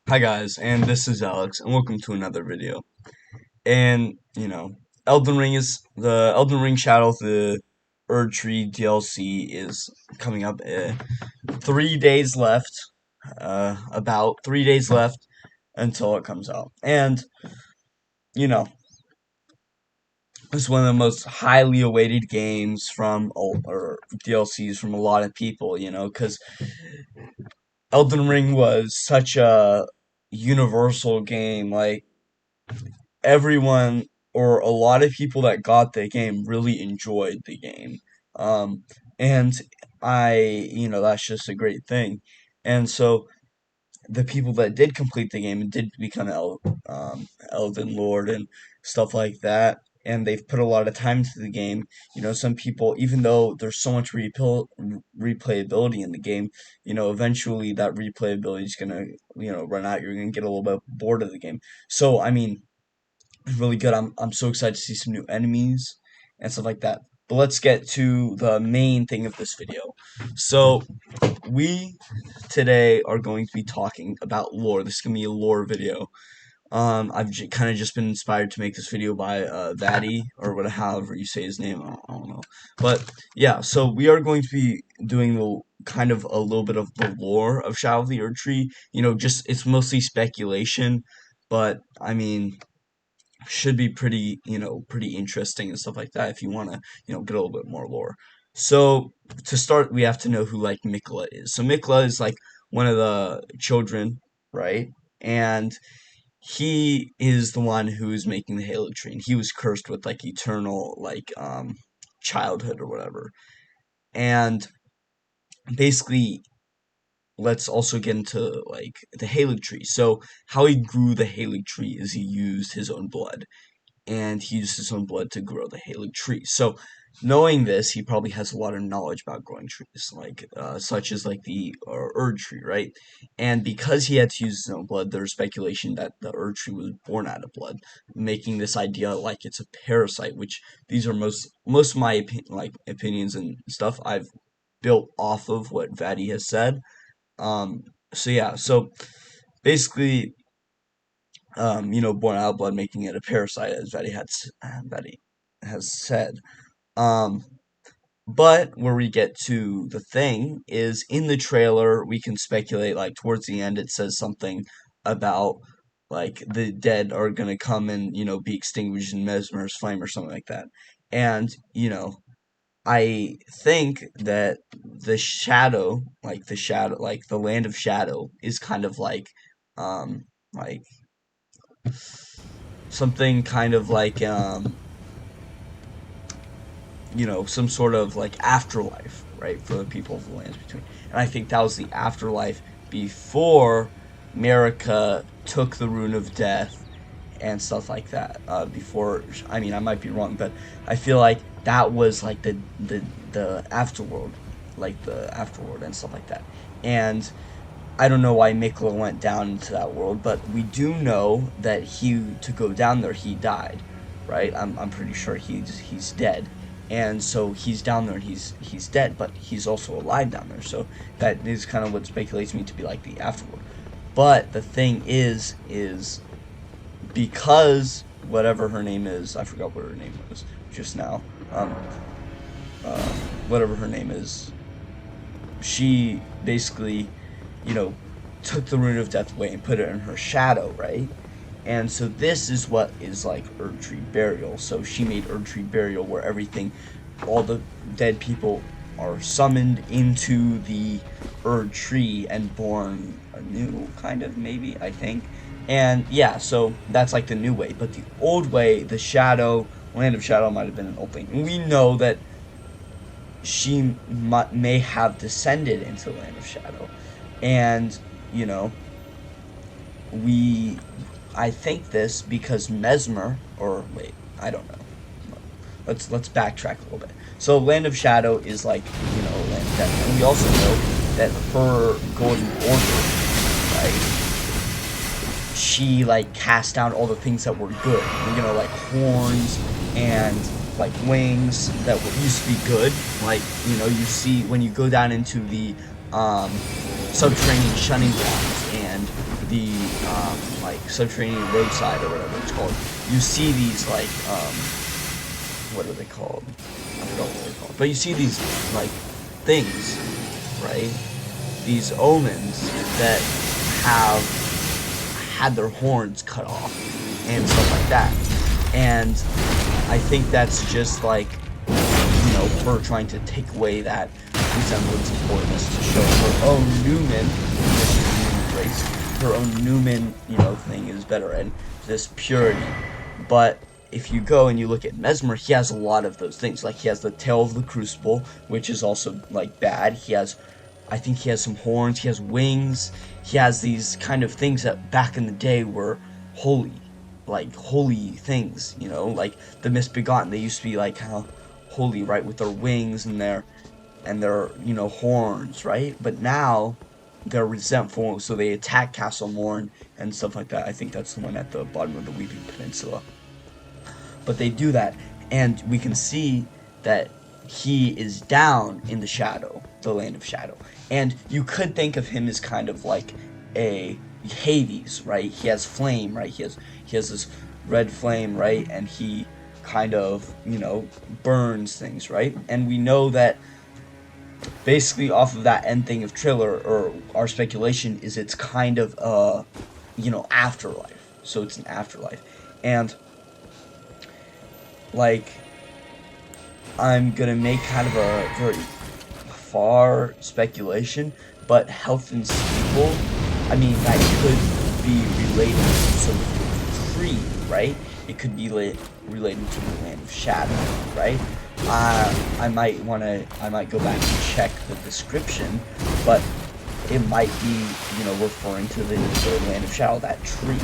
Hi guys, and this is Alex, and welcome to another video. And Elden Ring is the Elden Ring Shadow of the Erdtree DLC is coming up. 3 days left, about 3 days left until it comes out. And you know, it's one of the most highly awaited games or DLCs from a lot of people. Because Elden Ring was such a universal game, like everyone or a lot of people that got the game really enjoyed the game. Um, and that's just a great thing. And so the people that did complete the game and did become Elden Lord and stuff like that, and they've put a lot of time into the game. Some people, even though there's so much replayability in the game, eventually that replayability is gonna, run out. You're gonna get a little bit bored of the game. So, I mean, really good. I'm so excited to see some new enemies and stuff like that. But let's get to the main thing of this video. So we today are going to be talking about lore. This is gonna be a lore video. I've kind of just been inspired to make this video by Vaddy or whatever, however you say his name. I don't know, but yeah. So we are going to be doing the kind of a little bit of the lore of Shadow of the Erdtree. Just it's mostly speculation, but I mean should be pretty interesting and stuff like that if you want to, get a little bit more lore. So to start, we have to know who like Mikla is. So Mikla is like one of the children, right? And he is the one who's making the Halo tree, and he was cursed with like eternal childhood or whatever. And basically, let's also get into like the Halo tree. So how he grew the Halo tree is he used his own blood, and he used his own blood to grow the Halo tree. So, knowing this, he probably has a lot of knowledge about growing trees, like such as like the Erd tree, right? And because he had to use his own blood, there's speculation that the Erd tree was born out of blood, making this idea like it's a parasite. Which these are most of my opinions and stuff I've built off of what Vaddy has said. Um, so yeah, so basically born out of blood, making it a parasite, as Betty has said. Um, but where we get to the thing is in the trailer, we can speculate, like, towards the end, it says something about, like, the dead are gonna come and, be extinguished in Mesmer's flame or something like that. And, I think that like the land of shadow, is kind of like something kind of like some sort of like afterlife, right, for the people of the lands between. And I think that was the afterlife before America took the rune of death and stuff like that. Before, I mean, I might be wrong, but I feel like that was like the afterworld, like the afterworld and stuff like that. And I don't know why Mikla went down into that world, but we do know that to go down there, he died, right? I'm pretty sure he's dead, and so he's down there and he's dead, but he's also alive down there. So that is kind of what speculates me to be like the afterworld. But the thing is because whatever her name is, I forgot what her name was just now. Uh, Whatever her name is, she basically, you know, took the rune of death away and put it in her shadow, right? And so this is what is like erdtree burial. So she made erdtree burial where all the dead people are summoned into the erdtree and born anew, kind of, maybe, I think. And yeah, so that's like the new way. But the old way, the land of shadow, might have been an old thing. And we know that she may have descended into the land of shadow. And, you know, we I think this because Mesmer, or wait, I don't know. Let's backtrack a little bit. So Land of Shadow is like, Land of Death. And we also know that her golden order, right? She like cast down all the things that were good. Like horns and like wings that used to be good. Like, you see when you go down into the subterranean shunning grounds and the like subterranean roadside or whatever it's called, you see these like what are they called? I forgot what they're called. But you see these like things, right? These omens that have had their horns cut off and stuff like that. And I think that's just like, her trying to take away that resemblance of holiness to show her own Newman, race, her own Newman, thing is better, and this purity. But if you go and you look at Mesmer, he has a lot of those things. Like, he has the tail of the crucible, which is also like bad. I think he has some horns, he has wings, he has these kind of things that back in the day were holy, like holy things, like the misbegotten. They used to be like how holy, right, with their wings and their horns, right? But now they're resentful, so they attack Castle Morn and stuff like that. I think that's the one at the bottom of the Weeping Peninsula. But they do that, and we can see that he is down in the shadow, the land of shadow. And you could think of him as kind of like a Hades, right? He has flame, right? He has this red flame, right? And he kind of, burns things, right? And we know that basically off of that end thing of Triller, or our speculation is it's kind of afterlife. So it's an afterlife. And like, I'm gonna make kind of a very far speculation, but health and steeple, I mean, that could be related to some tree, right? It could be related to the land of shadow, right? I might go back and check the description, but it might be, referring to the land of shadow, that tree.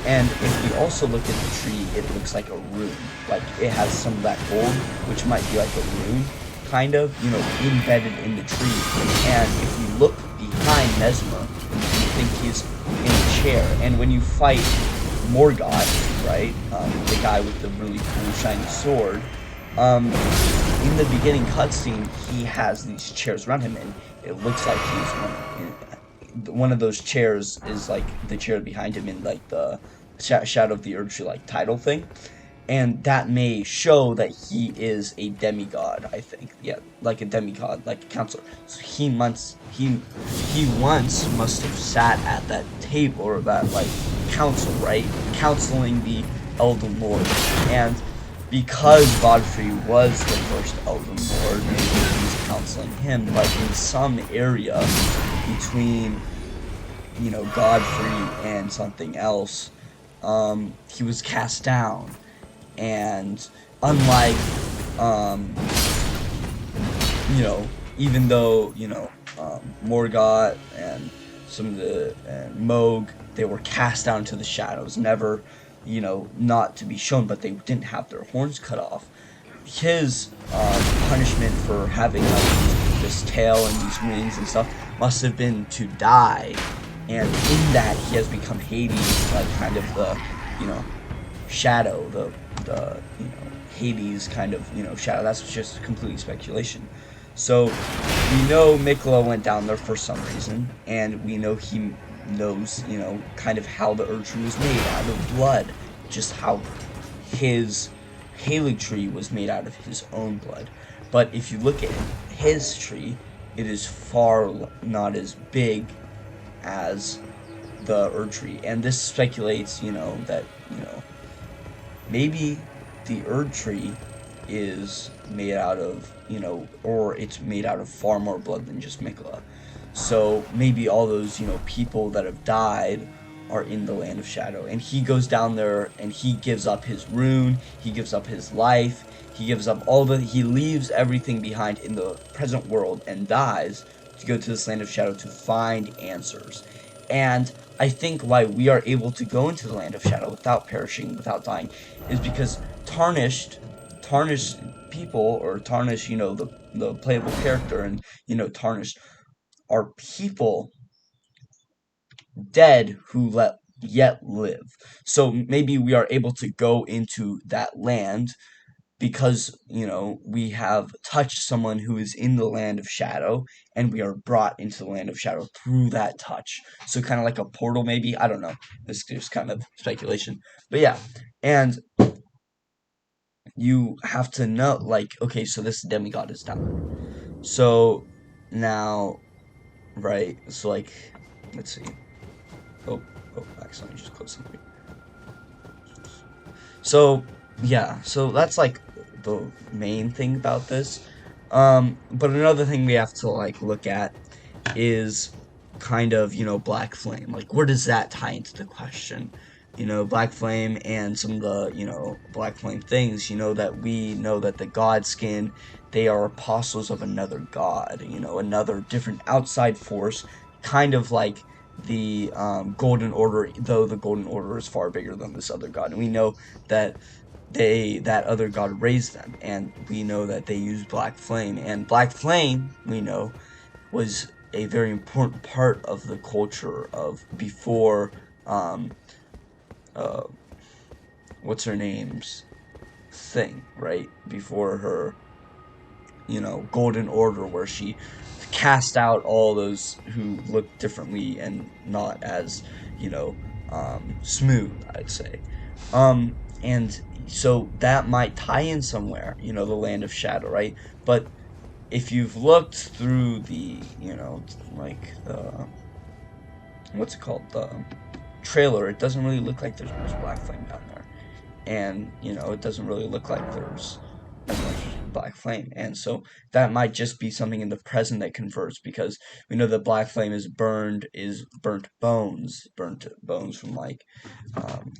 And if we also look at the tree, it looks like a rune. Like, it has some of that gold, which might be like a rune, kind of, embedded in the tree. And if you look behind Mesmer, you think he's in a chair. And when you fight Morgoth, right, the guy with the really cool shiny sword, in the beginning cutscene, he has these chairs around him, and it looks like he's one of those chairs is like the chair behind him in like the Shadow of the Erdtree like title thing, and that may show that he is a demigod. I think, yeah, like a demigod, like a counselor. So he once must have sat at that table, or that like council, right, counseling the Elden Lord. And because Godfrey was the first Elden Lord, maybe he's counseling him, but in some area between, Godfrey and something else, he was cast down. And unlike, even though, Morgoth and some of the, Moog, they were cast down to the shadows, never, not to be shown, but they didn't have their horns cut off. His punishment for having this tail and these wings and stuff must have been to die, and in that he has become Hades, like kind of the, shadow, the Hades kind of, shadow. That's just completely speculation. So we know Miquella went down there for some reason, and we know he knows, kind of how the erdtree was made, out of blood, just how his Tree was made out of his own blood. But if you look at his tree, it is far not as big as the erdtree, and this speculates, that, maybe the erdtree is made out of, or it's made out of far more blood than just Miquella. So maybe all those, people that have died are in the land of shadow, and he goes down there and he gives up his rune, he gives up his life, he gives up he leaves everything behind in the present world and dies to go to this land of shadow to find answers. And I think why we are able to go into the land of shadow without perishing, without dying, is because tarnished people, or tarnished, the playable character, and, tarnished are people dead who yet live. So maybe we are able to go into that land because, we have touched someone who is in the land of shadow, and we are brought into the land of shadow through that touch. So kind of like a portal, maybe. I don't know. This is just kind of speculation. But yeah, and you have to know, like, okay, so this demigod is down. So now, right, so like, let's see. Oh, accidentally just closed something. So, yeah, so that's like the main thing about this. But another thing we have to like look at is kind of, Black Flame. Like, where does that tie into the question? Black Flame and some of the, Black Flame things, that we know that the God Skin, they are apostles of another God, another different outside force, kind of like the Golden Order, though the Golden Order is far bigger than this other God. And we know that that other god raised them, and we know that they use Black Flame, and Black Flame, we know, was a very important part of the culture of before um uh what's her name's thing, right? Before her, Golden Order, where she cast out all those who looked differently and not as, smooth, I'd say. And so that might tie in somewhere, the Land of Shadow, right? But if you've looked through the, like the, what's it called, the trailer, it doesn't really look like there's much Black Flame down there. And, it doesn't really look like there's as much Black Flame. And so that might just be something in the present that converts, because we know that Black Flame is burnt bones from like um,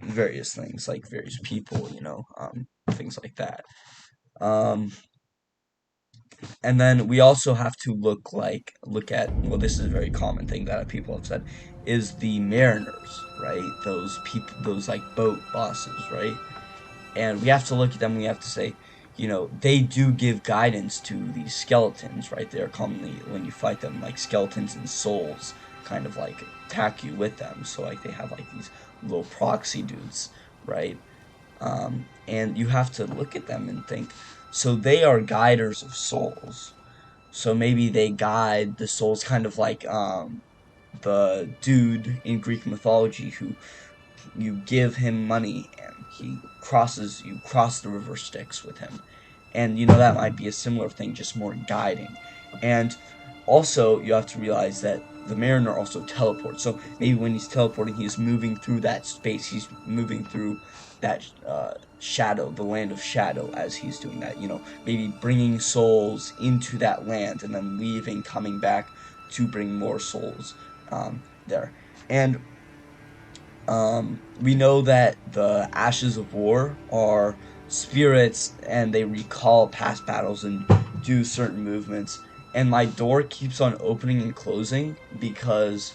various things, like various people, things like that. Um, and then we also have to look at, well, this is a very common thing that people have said, is the mariners, right? Those people, those like boat bosses, right? And we have to look at them. We have to say, they do give guidance to these skeletons, right? They're commonly, when you fight them, like skeletons and souls kind of like attack you with them. So like they have like these little proxy dudes, right? And you have to look at them and think, so they are guiders of souls. So maybe they guide the souls, kind of like the dude in Greek mythology who you give him money and you cross the river Styx with him. And that might be a similar thing, just more guiding. And also you have to realize that the mariner also teleports. So maybe when he's teleporting, he's moving through that space. He's moving through that shadow, the land of shadow, as he's doing that. Maybe bringing souls into that land and then leaving, coming back to bring more souls there. And we know that the Ashes of War are spirits, and they recall past battles and do certain movements. And my door keeps on opening and closing because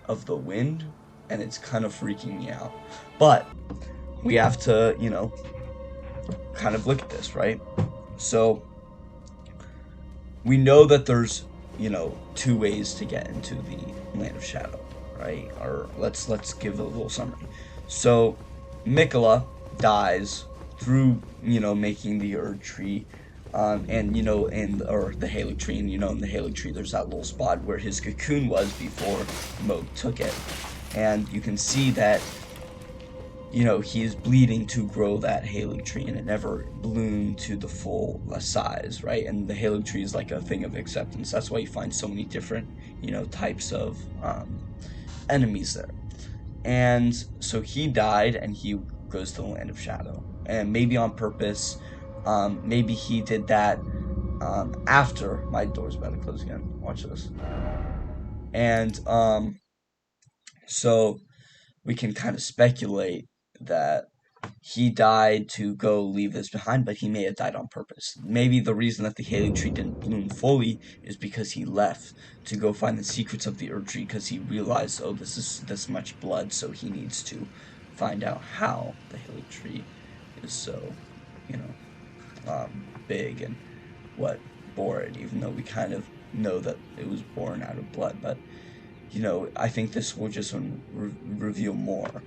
of the wind, and it's kind of freaking me out. But we have to, kind of look at this, right? So we know that there's, two ways to get into the Land of Shadow, right? Or let's give a little summary. So Mikola dies through, making the erdtree, and or the Halo tree, and in the Halo tree there's that little spot where his cocoon was before Moog took it, and you can see that he is bleeding to grow that Halo tree, and it never bloomed to the full size, right? And the Halo tree is like a thing of acceptance. That's why you find so many different, types of enemies there. And so he died, and he goes to the Land of Shadow, and maybe on purpose. Maybe he did that after my door's about to close again. Watch this. And so we can kind of speculate that he died to go leave this behind, but he may have died on purpose. Maybe the reason that the Halo tree didn't bloom fully is because he left to go find the secrets of the Earth tree, because he realized, oh, this is this much blood, so he needs to find out how the Halo tree is so, you big, and what bore it, even though we kind of know that it was born out of blood. But, I think this will just reveal more.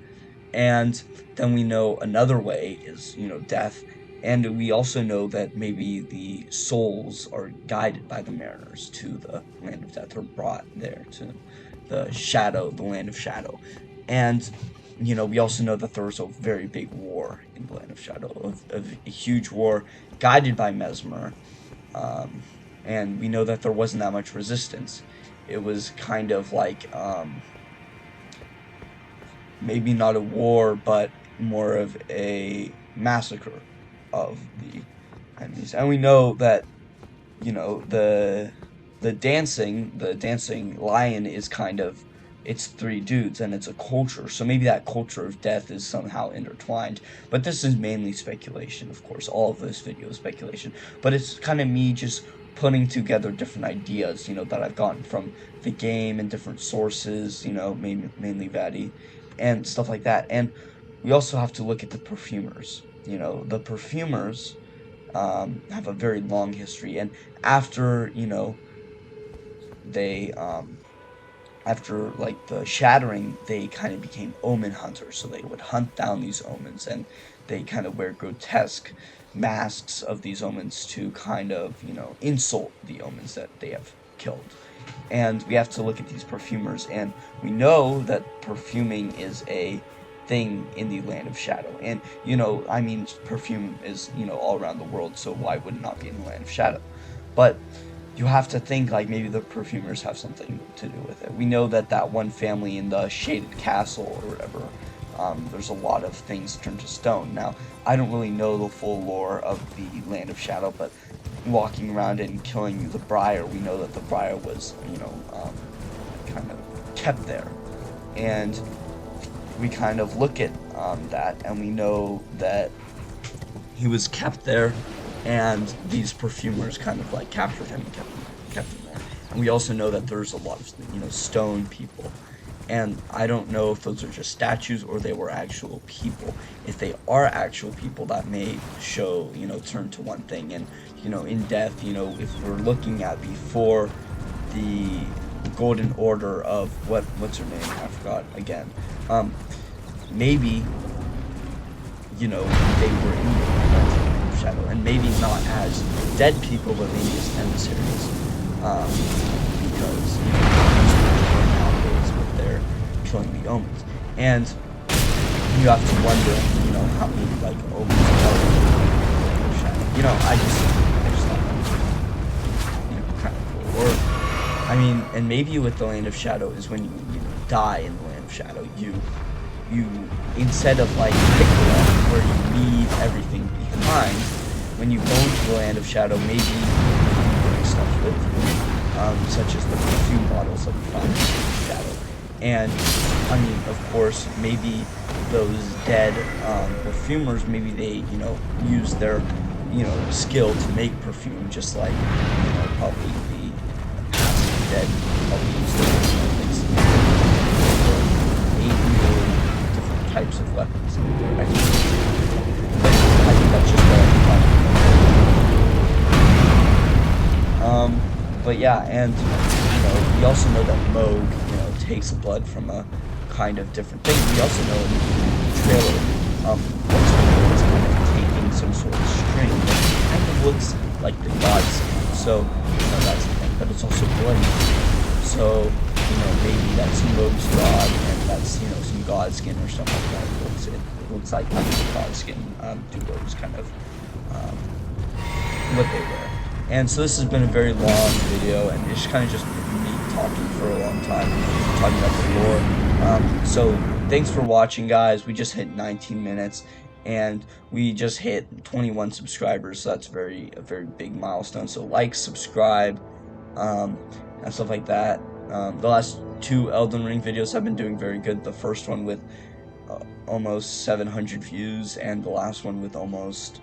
And then we know another way is, death. And we also know that maybe the souls are guided by the mariners to the land of death, or brought there to the land of shadow. And we also know that there was a very big war in the land of shadow, a huge war guided by Mesmer. Um, and we know that there wasn't that much resistance. It was kind of like, maybe not a war, but more of a massacre of the enemies. And we know that, the dancing lion is kind of, it's three dudes and it's a culture. So maybe that culture of death is somehow intertwined. But this is mainly speculation, of course. All of this video is speculation. But it's kind of me just putting together different ideas, that I've gotten from the game and different sources, mainly Vadi and stuff like that. And we also have to look at the perfumers. The perfumers have a very long history, and after they after like the shattering, they kind of became omen hunters. So they would hunt down these omens, and they kind of wear grotesque masks of these omens to kind of insult the omens that they have killed. And we have to look at these perfumers, and we know that perfuming is a thing in the land of shadow. And I mean, perfume is all around the world, so why would it not be in the land of shadow? But you have to think like maybe the perfumers have something to do with it. We know that one family in the shaded castle or whatever, there's a lot of things turned to stone. Now, I don't really know the full lore of the land of shadow, but walking around and killing the briar, we know that the briar was kind of kept there. And we kind of look at that, and we know that he was kept there, and these perfumers kind of like captured him and kept him there. And we also know that there's a lot of stone people, and I don't know if those are just statues or they were actual people. If they are actual people, that may show turn to one thing. And in death, if we're looking at before the golden order of what's her name, I forgot again, maybe they were in the shadow, and maybe not as dead people, but maybe as emissaries, because nowadays with their killing the omens. And you have to wonder how many like omens are in the shadow. I just thought that was kind of cool. Or I mean, and maybe with the land of shadow is when you die in the land of shadow, you instead of like Nicola, where you leave everything behind, when you go into the land of shadow, maybe you bring stuff with you, such as the perfume bottles that we find in the land of shadow. And I mean, of course, maybe those dead perfumers, maybe they use their skill to make perfume, just like probably the past dead probably use their things types of weapons. I think that's just but yeah, and we also know that Moog, takes blood from a kind of different thing. We also know in the trailer, what's kind of taking some sort of string that kind of looks like the god skin. So that's the thing, but it's also bloody. So maybe that's Moog's god, and that's some god skin or something like that. It looks like the god skin duos kind of what they wear. And so this has been a very long video, and it's kind of just me talking for a long time, talking about the lore. So thanks for watching, guys. We just hit 19 minutes, and we just hit 21 subscribers. So that's a very big milestone. So like, subscribe, and stuff like that. The last two Elden Ring videos have been doing very good. The first one with almost 700 views, and the last one with almost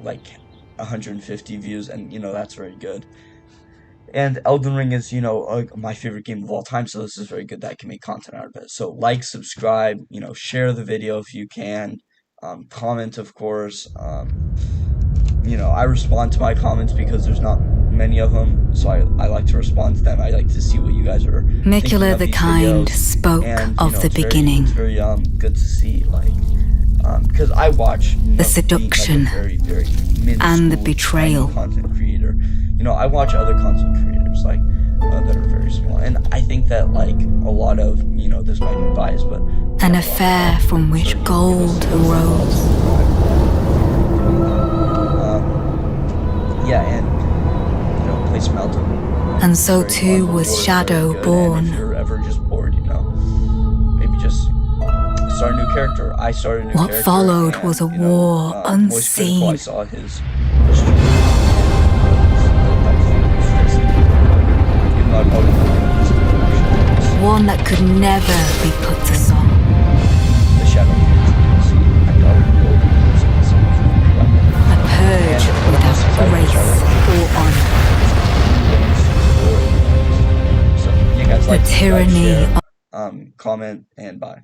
like 150 views, and that's very good. And Elden Ring is my favorite game of all time, so this is very good that I can make content out of it. So like, subscribe, share the video if you can, comment, of course. I respond to my comments because there's not many of them, so I like to respond to them. I like to see what you guys are Nicola thinking of the these Kind videos. spoke And, of the beginning. It's very good to see like because I watch, the being seduction, like a very, very mid-school, and the tiny betrayal. content creator. I watch other content creators like that are very small, and I think that like a lot of this might be biased, but An affair from which gold arose. Yeah, and play some Elden. And so too was Shadow born. And if you're ever just bored, maybe just start a new character. I started a new character. What followed was a war unseen. I saw his one that could never be put to song. The Shadow. A purge without grace or honor. So, yeah, guys, The tyranny comment, and bye.